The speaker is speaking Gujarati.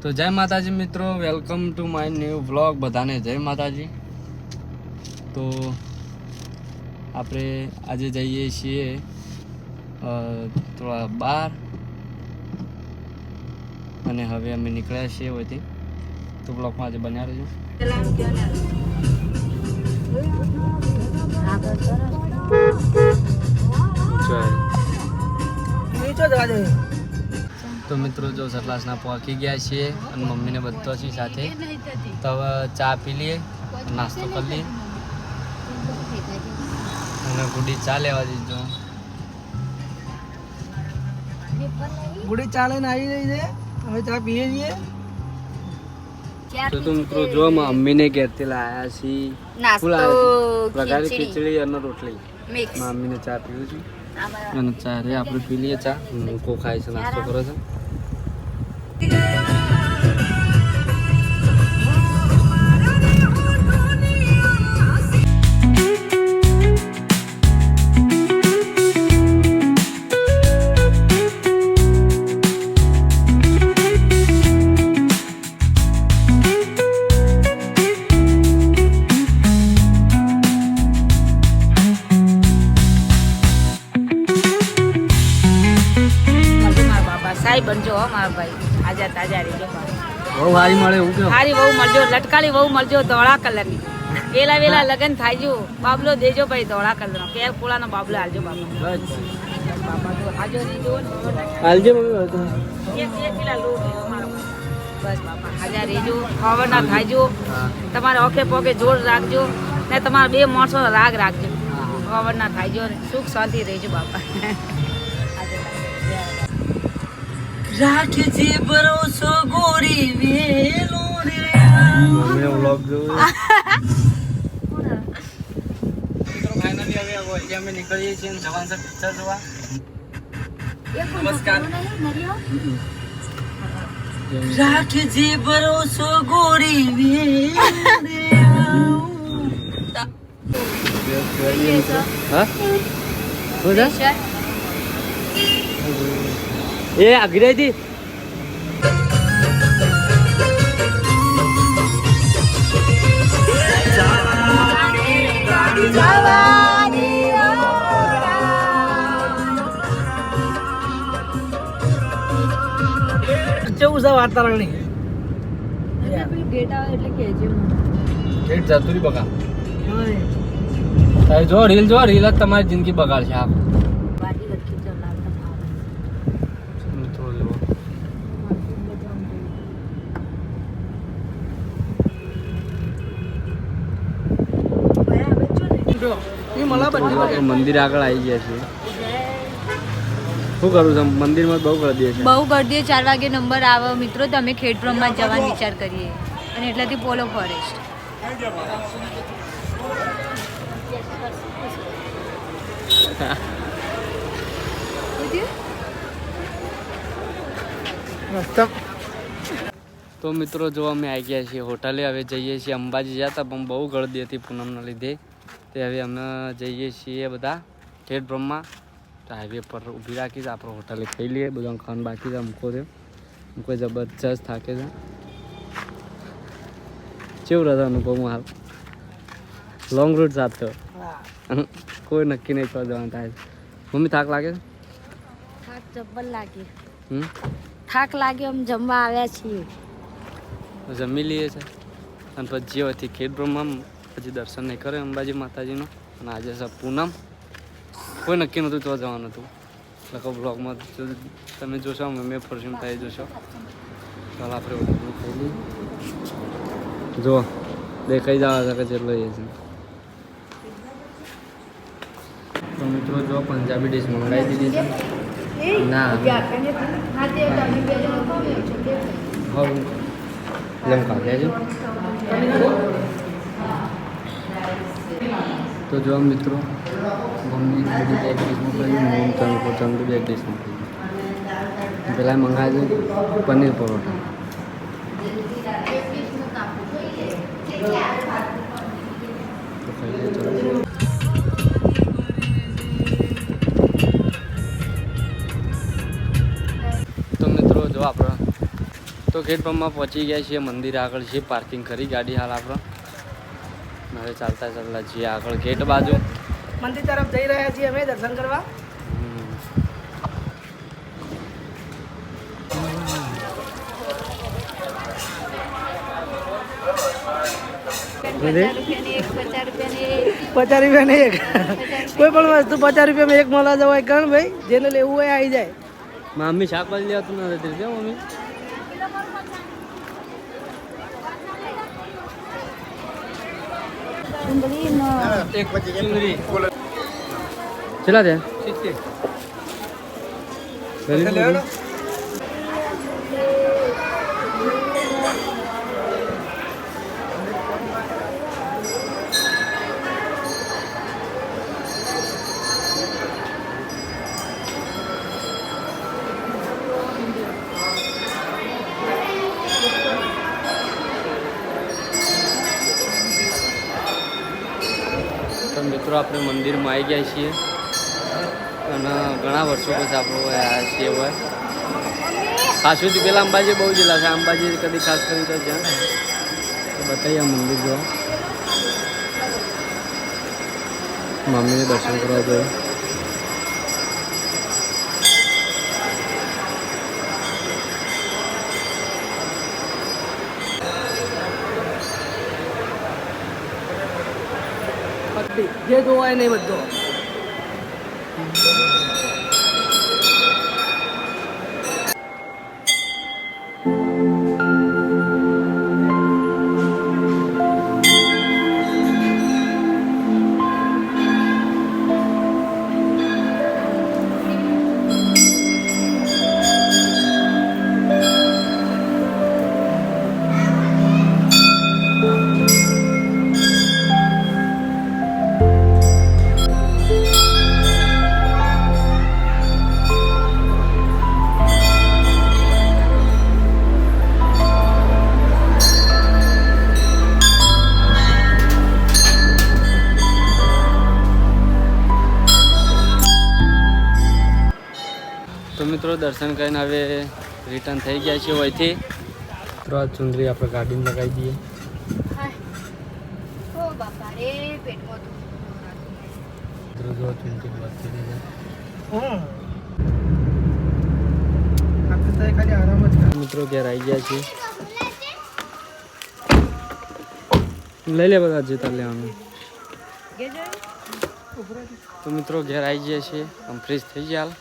તો જય માતાજી મિત્રો, welcome to my new vlog. બધાને જય માતાજી. તો આપણે આજે જઈએ છીએ થોડા બહાર અને હવે અમે નીકળ્યા છીએ હોયથી. તો બ્લોગમાં આજે બન્યા રહેજો. તો મિત્રો જો સતલાસના પહોંચી ગયા છીએ અને મમ્મીને બધો છીએ સાથે. તો હવે ચા પી લઈએ, નાસ્તો કરી લઈએ અને ગુડી ચા લેવા દીધો. ગુડી ચા લઈને આવી રહી છે, હવે ચા પીએ છીએ. તો મિત્રો જો મમ્મીને ઘેરથી લાયા છીએ વઘારી ખીચડી અને રોટલી. મમ્મીને ચા પીવું છું અને ચા રે આપણે પી લઈએ. ચા મૂકો ખાય છે, નાસ્તો કરે છે. બનજો હો મારા ભાઈ, આજા તાજા રેજો. બહુ હારી મળે એવું કે હારી બહુ મળજો, લટકાળી બહુ મળજો, ધોળા કલરની. વેલા વેલા લગન થાયજો. બાબલો દેજો ભાઈ, ધોળા કલરનો કેર કોળાનો બાબલો આલજો બાબા. બાબા તો આજો રેજો આલજો મમ્મી. એક કિલા લોટ મારો બસ બાપા, હાજર રેજો. ખબર ના થાયજો. તમારે ઓખે પોકે જોર રાખજો ને તમારા બે માણસો રાગ રાખજો. ખબર ના થાયજો, સુખ શાંતિ રહેજો બાપા. રાખજે ભરોસો ગોરી વેલો રે. મમ્મીનો વ્લોગ જોયો. ફાઇનલી હવે અમે નીકળીએ છીએ જવાન સર પિક્ચર જોવા. નમસ્કાર. રાખજે ભરોસો ગોરી વેલો રે. હા શું છે? એ અગ્રેજી કેવું છે વાતાવરણ? ગેટ આવે એટલે કેજો. ગેટ જતુરી બકા. તારે જો રીલ જ તમારી જિંદગી બગાડશે. આપ મંદિર આગળ આવી ગયા છે. શું કરું છું? મંદિરમાં બહુ ગરદી છે. બહુ ગરદી. 4 વાગે નંબર આવે મિત્રો. તમે ખેડબ્રહ્મા જવાનો વિચાર કરીએ અને એટલાથી પોલો ફોરેસ્ટ. તો મિત્રો જો અમે આવી ગયા છીએ હોટલે. હવે જઈએ છીએ અંબાજી જતા, પણ બહુ ગરદી હતી પૂનમના લીધે. તે હવે અમે જઈએ છીએ બધા ખેડબ્રહ્મા. તો હાઈવે પર ઊભી રાખી છે, આપણે હોટલે ખાઈ લઈએ. બધા ખાવાનું બાકી છે. મૂકો છે મૂકો જબરજસ્ત થાકે છે. કેવું રહે અનુભવ? હાલ લોંગ રૂટ સાથે કોઈ નક્કી નહીં કરવા જવાનું થાય. મમ્મી થાક લાગે છે? થાક જબ્બર લાગે. થાક લાગે. અમે જમવા આવ્યા છીએ, જમી લઈએ છે અને પછી જેવાથી ખેડબ્રહ્મા પછી દર્શન નહીં કરે અંબાજી માતાજીનો. અને આજે છે પૂનમ, કોઈ નક્કી નહોતું તો જવાનું હતું. એટલે બ્લોગમાં તમે જોશો, મેં ફોર્ચ્યુન થાય જોશો. ચાલો આપણે બધું ખાઈ લઈએ. જો દેખાઈ જવા શકે જેટલો એ છે. તો મિત્રો જો પંજાબી ડિશ મંગાવી દીધી છે. ના લમ કાઢ્યા છે. તો જો મિત્રો મમ્મી બધી એક ડિશ મોકલાવી, મોમ ચંદુ એક ડિશ મોકલી. પહેલાં મંગાવ્યું પનીર પરોઠા. તો ખાઈ લઈએ ચલો. તો મિત્રો જો આપણે તો ગેટ પંપમાં પહોંચી ગયા છીએ. મંદિર આગળ છે, પાર્કિંગ કરી ગાડી હાલ આપણે. હવે ચાલતા ચાલતા છીએ આગળ ગેટ બાજુ. મંદિર તરફ જઈ રહ્યા છીએ અમે દર્શન કરવા. ₹50 એક કોઈ પણ વસ્તુ ₹50 એક મળવા જવાય કણ ભાઈ, જેને લેવું હોય આવી જાય. મમ્મી શાકભાજી લેવાતું ના રહેતી છે મમ્મી. ચલા છે મિત્રો આપણે મંદિરમાં આવી ગયા છીએ અને ઘણા વર્ષો પછી આપણે આવ્યા છીએ. હવે ખાસુંથી પહેલાં અંબાજી બહુ જેલા છે. અંબાજી કદી ખાસ કરી તો જ્યાં બતાવીએ મંદિર જોવા. મમ્મીને દર્શન કરવા જોઈએ. જે જોવાય નહીં બધો. તો મિત્રો દર્શન કરીને હવે રિટર્ન થઈ ગયા છે અહીંથી. મિત્રો આ ચુંદરી આપણે ગાડીને લગાવી દઈએ. મિત્રો જો ચુંદરી વાત કરી છે. મિત્રો ઘેર આવી ગયા છે. લઈ લે બધા જેતા લેવાનું. તો મિત્રો ઘેર આવી ગયા છીએ. આમ ફ્રેશ થઈ ગયા હાલ.